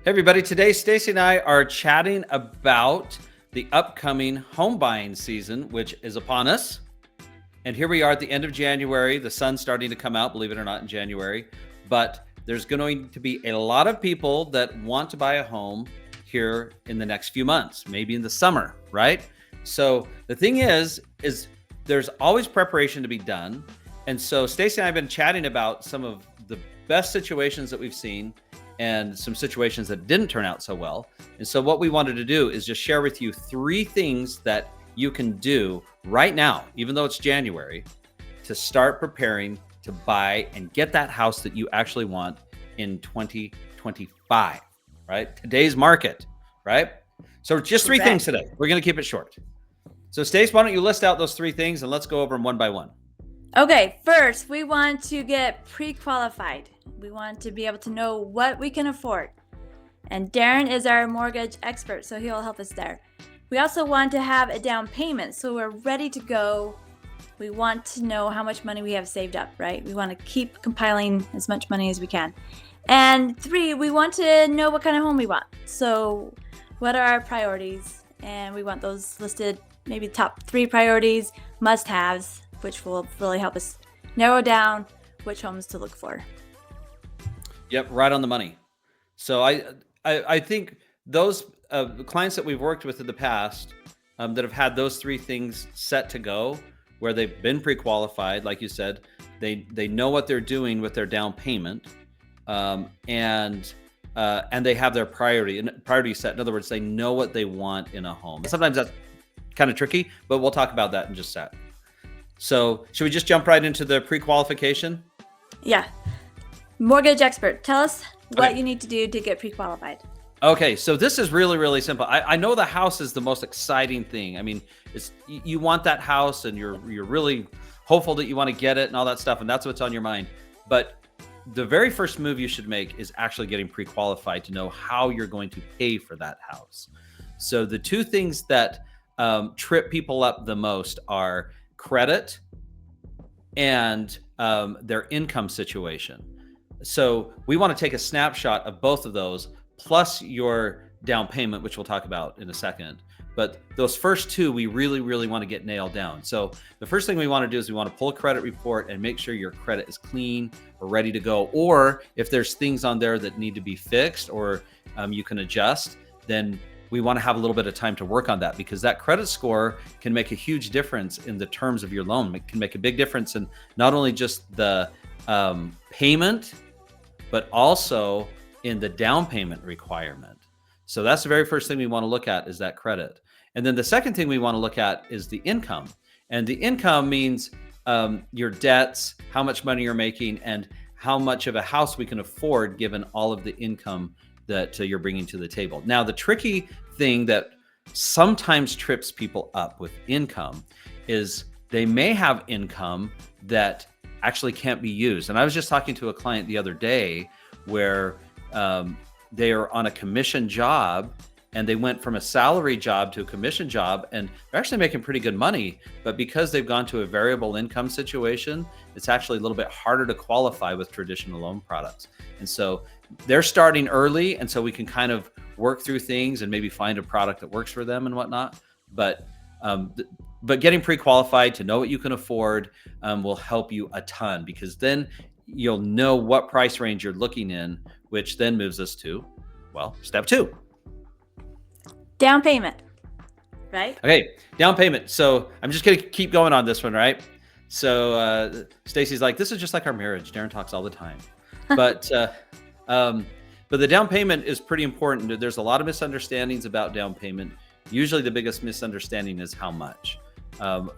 Hey everybody, today Stacy and I are chatting about the upcoming home buying season, which is upon us. And here we are at the end of January. The sun's starting to come out, believe it or not, in January. But there's going to be a lot of people that want to buy a home here in the next few months, maybe in the summer, right? So the thing is there's always preparation to be done. And so Stacy and I have been chatting about some of the best situations that we've seen and some situations that didn't turn out so well. And so what we wanted to do is just share with you 3 things that you can do right now, even though it's January, to start preparing to buy and get that house that you actually want in 2025, right? Today's market, right? So just 3 things today. We're going to keep it short. So Stace, why don't you list out those 3 things and let's go over them one by one. Okay, first, we want to get pre-qualified. We want to be able to know what we can afford. And Darren is our mortgage expert, so he'll help us there. We also want to have a down payment, so we're ready to go. We want to know how much money we have saved up, right? We want to keep compiling as much money as we can. And 3, we want to know what kind of home we want. So what are our priorities? And we want those listed, maybe top 3 priorities, must-haves, which will really help us narrow down which homes to look for. Yep, right on the money. So I think those clients that we've worked with in the past that have had those 3 things set to go, where they've been pre-qualified, like you said, they know what they're doing with their down payment, and they have their priority set. In other words, they know what they want in a home. Sometimes that's kind of tricky, but we'll talk about that in just a sec. So should we just jump right into the pre-qualification? Yeah. Mortgage expert, tell us what you need to do to get pre-qualified. Okay, so this is really, really simple. I know the house is the most exciting thing. I mean, you want that house and you're really hopeful that you want to get it and all that stuff, and that's what's on your mind. But the very first move you should make is actually getting pre-qualified to know how you're going to pay for that house. So the 2 things that trip people up the most are credit and their income situation. So we want to take a snapshot of both of those, plus your down payment, which we'll talk about in a second. But those first 2, we really, really want to get nailed down. So the first thing we want to do is we want to pull a credit report and make sure your credit is clean or ready to go. Or if there's things on there that need to be fixed or you can adjust, then we want to have a little bit of time to work on that, because that credit score can make a huge difference in the terms of your loan. It can make a big difference in not only just the payment, but also in the down payment requirement. So that's the very first thing we want to look at, is that credit. And then the second thing we want to look at is the income. And the income means your debts, how much money you're making, and how much of a house we can afford given all of the income that you're bringing to the table. Now, the tricky thing that sometimes trips people up with income is they may have income that actually can't be used. And I was just talking to a client the other day where they are on a commission job, and they went from a salary job to a commission job, and they're actually making pretty good money. But because they've gone to a variable income situation, it's actually a little bit harder to qualify with traditional loan products. And so they're starting early, and so we can kind of work through things and maybe find a product that works for them and whatnot. But getting pre-qualified to know what you can afford will help you a ton, because then you'll know what price range you're looking in, which then moves us to, well, step 2. Down payment, right? Okay, down payment. So I'm just going to keep going on this one, right? So Stacy's like, this is just like our marriage. Darren talks all the time. But the down payment is pretty important. There's a lot of misunderstandings about down payment. Usually the biggest misunderstanding is how much.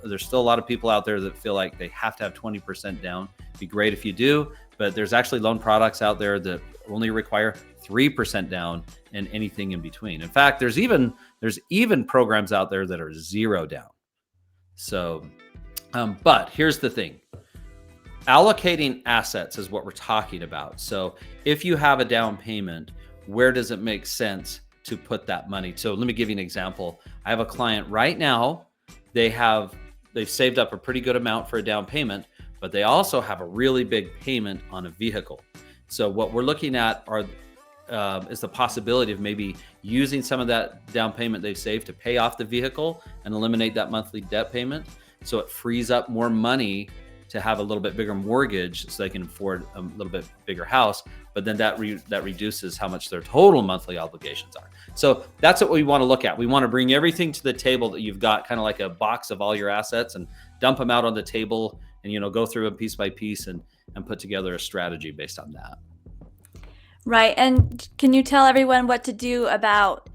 There's still a lot of people out there that feel like they have to have 20% down. It'd be great if you do, but there's actually loan products out there that only require 3% down and anything in between. In fact, there's even programs out there that are 0 down. So, but here's the thing. Allocating assets is what we're talking about. So if you have a down payment, where does it make sense to put that money? So let me give you an example. I have a client right now. They've saved up a pretty good amount for a down payment, but they also have a really big payment on a vehicle. So what we're looking at is the possibility of maybe using some of that down payment they've saved to pay off the vehicle and eliminate that monthly debt payment. So it frees up more money to have a little bit bigger mortgage so they can afford a little bit bigger house. But then that reduces how much their total monthly obligations are. So that's what we want to look at. We want to bring everything to the table that you've got, kind of like a box of all your assets, and dump them out on the table and, go through them piece by piece and put together a strategy based on that. Right. And can you tell everyone what to do about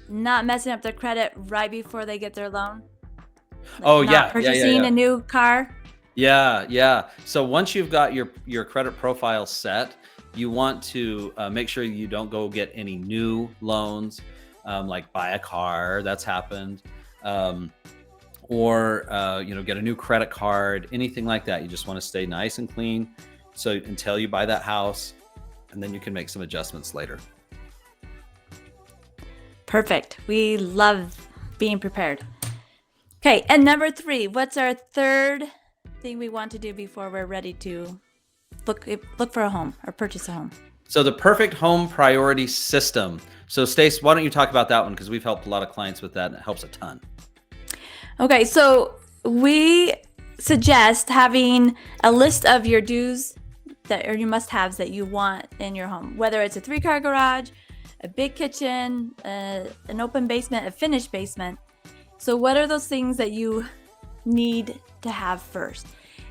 not messing up their credit right before they get their loan? Not purchasing a new car? Yeah. So once you've got your credit profile set, you want to make sure you don't go get any new loans, like buy a car. That's happened. Or get a new credit card, anything like that. You just want to stay nice and clean. So until you buy that house, and then you can make some adjustments later. Perfect. We love being prepared. Okay. And number 3, what's our third thing we want to do before we're ready to look for a home or purchase a home? So the perfect home priority system. So Stace, why don't you talk about that one? Because we've helped a lot of clients with that and it helps a ton. Okay, so we suggest having a list of your do's or your must-haves that you want in your home, whether it's a 3-car garage, a big kitchen, an open basement, a finished basement. So what are those things that you need to have first?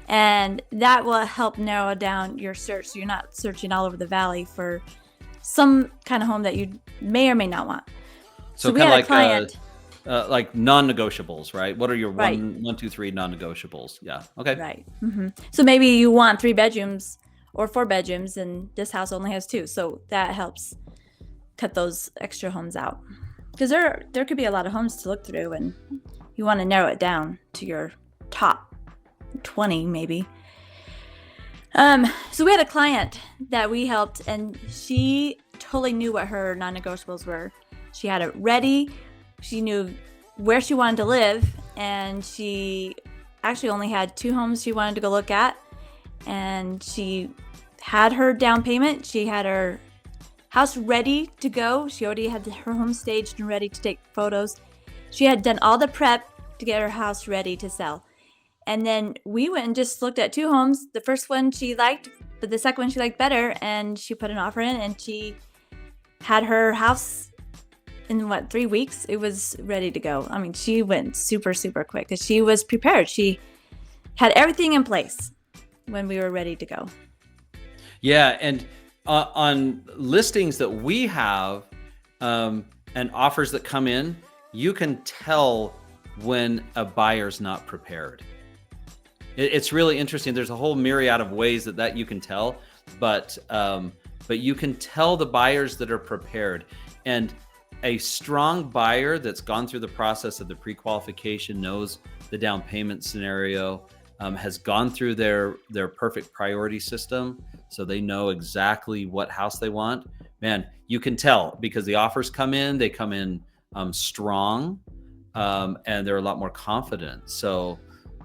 And that will help narrow down your search so you're not searching all over the valley for some kind of home that you may or may not want. So we had a client. Like non-negotiables, right? What are your Right. 1, 2, 3 non-negotiables? Yeah. Okay. Right. So maybe you want 3 bedrooms or 4 bedrooms, and this house only has 2. So that helps cut those extra homes out, because there could be a lot of homes to look through, and you want to narrow it down to your top 20 maybe. So we had a client that we helped, and she totally knew what her non-negotiables were. She had it ready. She knew where she wanted to live, and she actually only had 2 homes she wanted to go look at. And she had her down payment. She had her house ready to go. She already had her home staged and ready to take photos. She had done all the prep to get her house ready to sell. And then we went and just looked at 2 homes. The first one she liked, but the second one she liked better. And she put an offer in, and she had her house in 3 weeks. It was ready to go. I mean, she went super, super quick because she was prepared. She had everything in place when we were ready to go. Yeah. And on listings that we have and offers that come in, you can tell when a buyer's not prepared. It's really interesting. There's a whole myriad of ways that you can tell, but you can tell the buyers that are prepared. And a strong buyer that's gone through the process of the pre-qualification, knows the down payment scenario, has gone through their perfect priority system, so they know exactly what house they want. Man, you can tell because the offers come in, they come in strong, and they're a lot more confident. So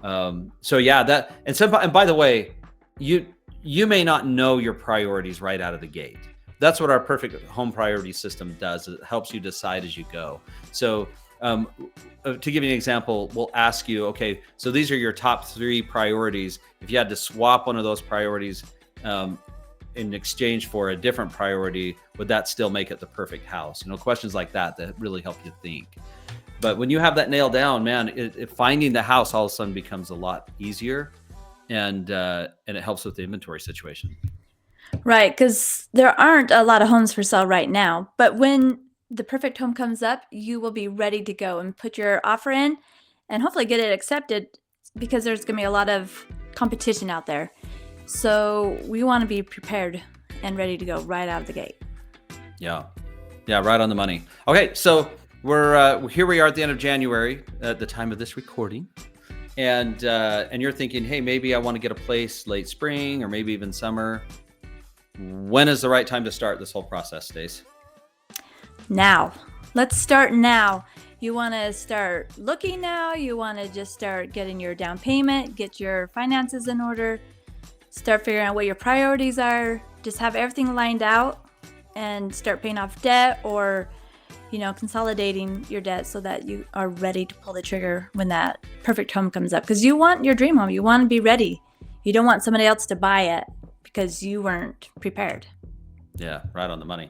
yeah, that and by the way, you may not know your priorities right out of the gate. That's what our perfect home priority system does. It helps you decide as you go. So to give you an example, we'll ask you, okay, so these are your top 3 priorities. If you had to swap one of those priorities in exchange for a different priority, would that still make it the perfect house? Questions like that really help you think. But when you have that nailed down, man, finding the house all of a sudden becomes a lot easier, and it helps with the inventory situation. Right, because there aren't a lot of homes for sale right now. But when the perfect home comes up, you will be ready to go and put your offer in and hopefully get it accepted, because there's going to be a lot of competition out there. So we want to be prepared and ready to go right out of the gate. Yeah, right on the money. Okay, so we're here. We are at the end of January at the time of this recording, and you're thinking, hey, maybe I want to get a place late spring or maybe even summer. When is the right time to start this whole process, Stace? Now. Let's start now. You want to start looking now. You want to just start getting your down payment, get your finances in order, start figuring out what your priorities are. Just have everything lined out and start paying off debt, or consolidating your debt so that you are ready to pull the trigger when that perfect home comes up. Because you want your dream home. You want to be ready. You don't want somebody else to buy it because you weren't prepared. Yeah, right on the money.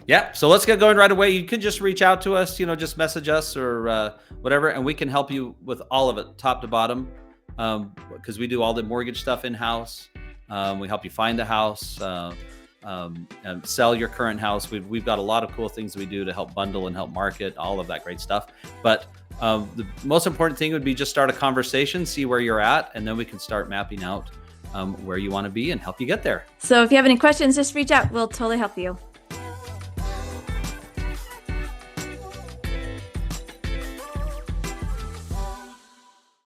Yeah, so let's get going right away. You can just reach out to us, just message us or whatever, and we can help you with all of it, top to bottom, because we do all the mortgage stuff in-house. We help you find a house, and sell your current house. We've got a lot of cool things we do to help bundle and help market, all of that great stuff. But the most important thing would be just start a conversation, see where you're at, and then we can start mapping out where you want to be and help you get there. So if you have any questions, just reach out. We'll totally help you.